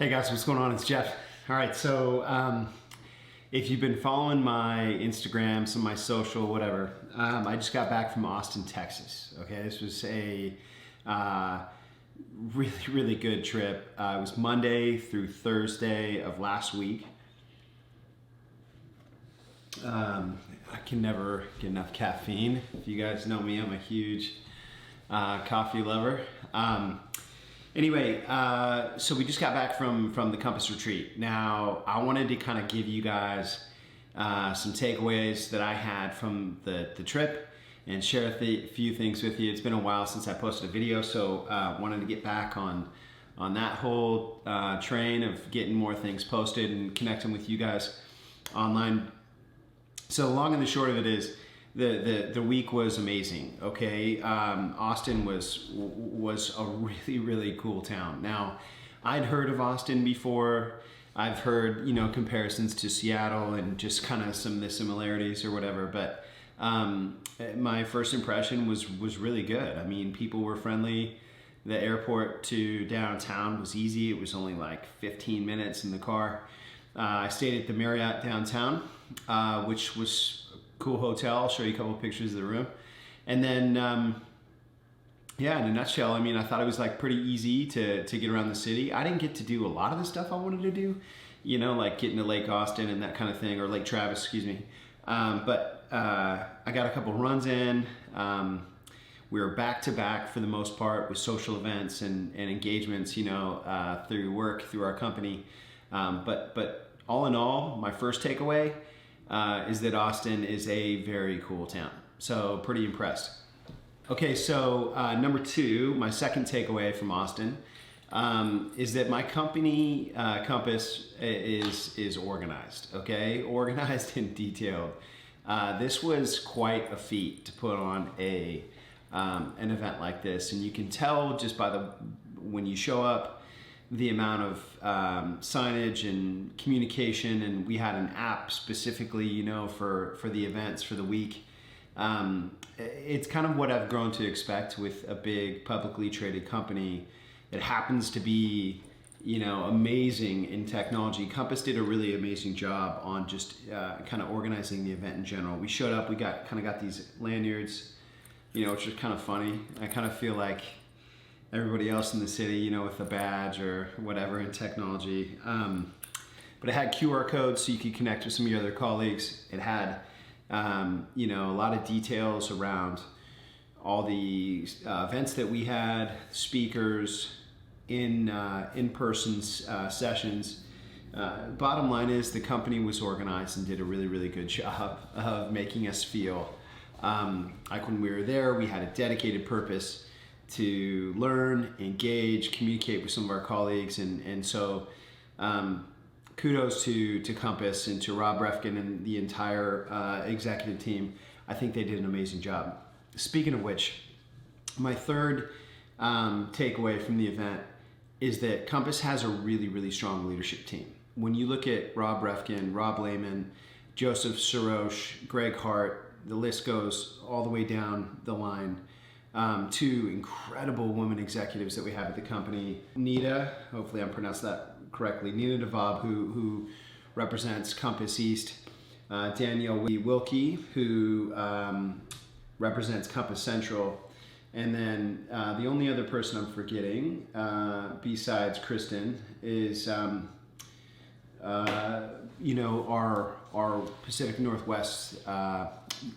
Hey guys, what's going on? It's Jeff. All right, so if you've been following my Instagram, some of my social, whatever, I just got back from Austin, Texas. Okay, this was a really good trip. It was Monday through Thursday of last week. I can never get enough caffeine. If you guys know me, I'm a huge coffee lover. Anyway, so we just got back from the Compass Retreat. Now, I wanted to kind of give you guys some takeaways that I had from the trip and share a few things with you. It's been a while since I posted a video, so wanted to get back on that whole train of getting more things posted and connecting with you guys online. So long and the short of it is, the week was amazing. Okay, Austin was a really cool town. Now, I'd heard of Austin before. I've heard comparisons to Seattle and just kind of some of the similarities or whatever. But my first impression was really good. I mean, people were friendly. The airport to downtown was easy. It was only like 15 minutes in the car. I stayed at the Marriott downtown, which was cool hotel. I'll show you a couple of pictures of the room. And then, yeah, in a nutshell, I mean, I thought it was like pretty easy to get around the city. I didn't get to do a lot of the stuff I wanted to do, like getting to Lake Austin and that kind of thing, or Lake Travis, excuse me. But I got a couple runs in. We were back to back for the most part with social events and engagements, through work, through our company. But all in all, my first takeaway is that Austin is a very cool town. So pretty impressed. Okay, so number two, my second takeaway from Austin is that my company, Compass, is organized, okay? Organized and detailed. This was quite a feat to put on an event like this. And you can tell just by when you show up, the amount of signage and communication, and we had an app specifically, for the events for the week. It's kind of what I've grown to expect with a big publicly traded company that happens to be, amazing in technology. Compass did a really amazing job on just kind of organizing the event in general. We showed up, we got these lanyards, which was kind of funny. I kind of feel like everybody else in the city, with a badge or whatever in technology. But it had QR codes so you could connect with some of your other colleagues. It had, a lot of details around all the events that we had, speakers, in-person sessions. Bottom line is the company was organized and did a really good job of making us feel like when we were there, we had a dedicated purpose to learn, engage, communicate with some of our colleagues. And so kudos to Compass and to Rob Refkin and the entire executive team. I think they did an amazing job. Speaking of which, my third takeaway from the event is that Compass has a really strong leadership team. When you look at Rob Refkin, Rob Lehman, Joseph Sarosh, Greg Hart, the list goes all the way down the line. Two incredible women executives that we have at the company. Nita, hopefully I'm pronouncing that correctly, Nita DeVab, who represents Compass East. Danielle Wilkie, who represents Compass Central. And then the only other person I'm forgetting, besides Kristen, is our Pacific Northwest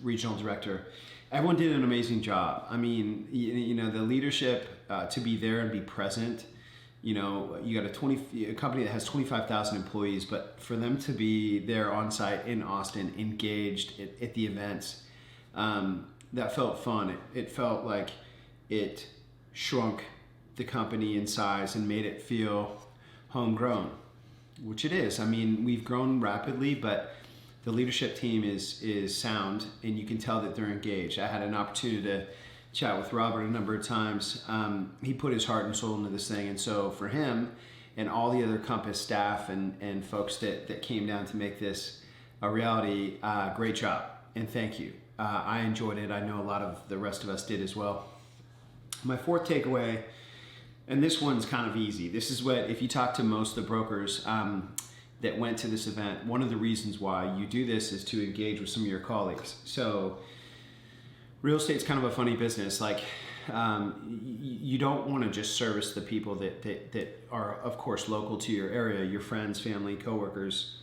regional director. Everyone did an amazing job. I mean, the leadership to be there and be present. You got a company that has 25,000 employees, but for them to be there on site in Austin, engaged at the events, that felt fun. It felt like it shrunk the company in size and made it feel homegrown, which it is. I mean, we've grown rapidly, but the leadership team is sound, and you can tell that they're engaged. I had an opportunity to chat with Robert a number of times. He put his heart and soul into this thing, and so for him and all the other Compass staff and folks that came down to make this a reality, great job, and thank you. I enjoyed it. I know a lot of the rest of us did as well. My fourth takeaway And this one's kind of easy. This is what, if you talk to most of the brokers that went to this event, one of the reasons why you do this is to engage with some of your colleagues. So real estate's kind of a funny business. Like, you don't want to just service the people that are, of course, local to your area, your friends, family, coworkers,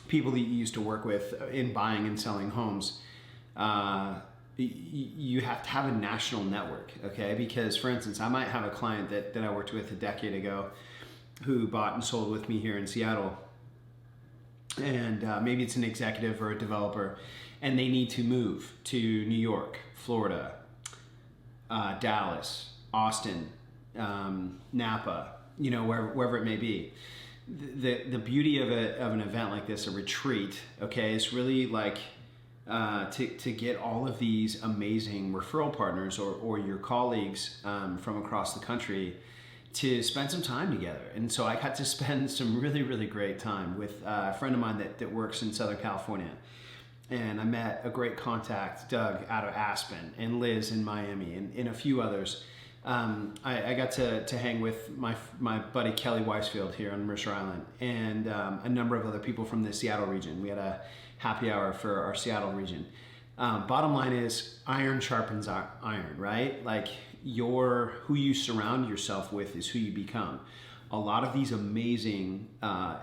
people that you used to work with in buying and selling homes. You have to have a national network, okay? Because, for instance, I might have a client that I worked with a decade ago who bought and sold with me here in Seattle. And maybe it's an executive or a developer, and they need to move to New York, Florida, Dallas, Austin, Napa, wherever it may be. The beauty of an event like this, a retreat, okay, is really like to get all of these amazing referral partners or your colleagues from across the country to spend some time together. And so I got to spend some really, really great time with a friend of mine that works in Southern California. And I met a great contact, Doug, out of Aspen, and Liz in Miami, and a few others. I got to hang with my buddy Kelly Weisfield here on Mercer Island, and a number of other people from the Seattle region. We had a happy hour for our Seattle region. Bottom line is, iron sharpens iron, right? Like, who you surround yourself with is who you become. A lot of these amazing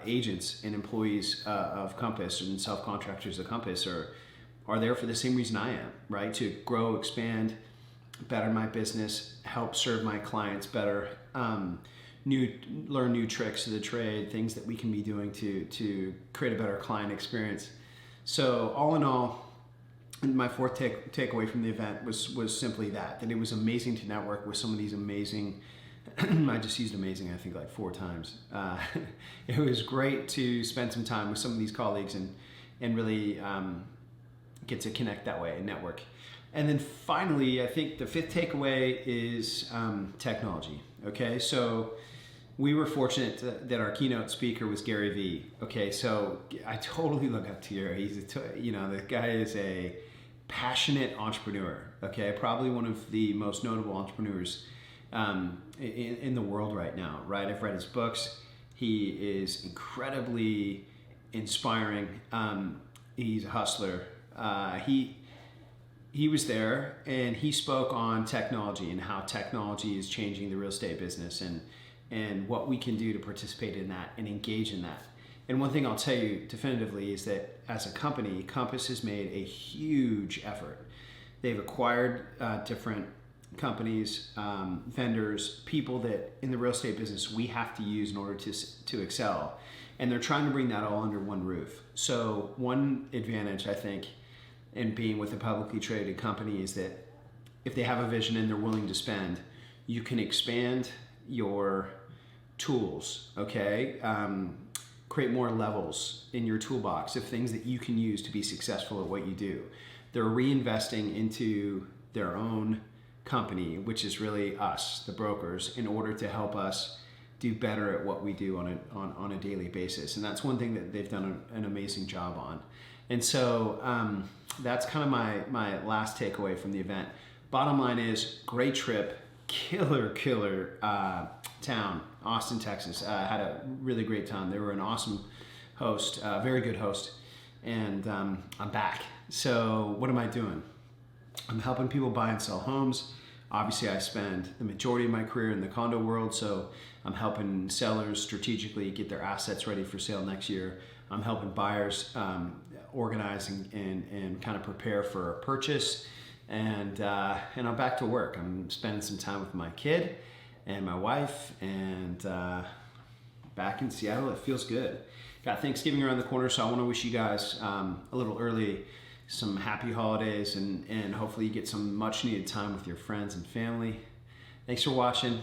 agents and employees of Compass and self-contractors of Compass are there for the same reason I am, right? To grow, expand, better my business, help serve my clients better, learn new tricks of the trade, things that we can be doing to create a better client experience. So all in all, my fourth takeaway from the event was simply that it was amazing to network with some of these amazing, I just used amazing, I think, like 4 times. It was great to spend some time with some of these colleagues and really get to connect that way and network. And then finally, I think the 5th takeaway is technology. Okay, so we were fortunate that our keynote speaker was Gary Vee. Okay, so I totally look up to Gary. The guy is a passionate entrepreneur. Okay, probably one of the most notable entrepreneurs in the world right now. Right, I've read his books. He is incredibly inspiring. He's a hustler. He was there and he spoke on technology and how technology is changing the real estate business and what we can do to participate in that and engage in that. And one thing I'll tell you definitively is that as a company, Compass has made a huge effort. They've acquired different companies, vendors, people that in the real estate business we have to use in order to excel. And they're trying to bring that all under one roof. So one advantage, I think, in being with a publicly traded company is that if they have a vision and they're willing to spend, you can expand your tools, okay? Create more levels in your toolbox of things that you can use to be successful at what you do. They're reinvesting into their own company, which is really us, the brokers, in order to help us do better at what we do on a daily basis. And that's one thing that they've done an amazing job on. And so that's kind of my last takeaway from the event. Bottom line is, great trip, killer town, Austin, Texas. Had a really great time. They were an awesome host, very good host, and I'm back. So what am I doing? I'm helping people buy and sell homes. Obviously, I spend the majority of my career in the condo world, so I'm helping sellers strategically get their assets ready for sale next year. I'm helping buyers organize and kind of prepare for a purchase. And I'm back to work. I'm spending some time with my kid and my wife, and back in Seattle. It feels good. Got Thanksgiving around the corner, so I want to wish you guys a little early some happy holidays, and hopefully you get some much needed time with your friends and family. Thanks for watching.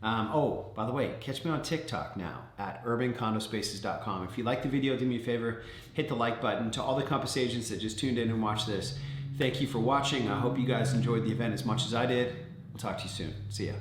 Oh, by the way, catch me on TikTok now at urbancondospaces.com. If you like the video, do me a favor, hit the like button. To all the Compass agents that just tuned in and watched this, thank you for watching. I hope you guys enjoyed the event as much as I did. We'll talk to you soon. See ya.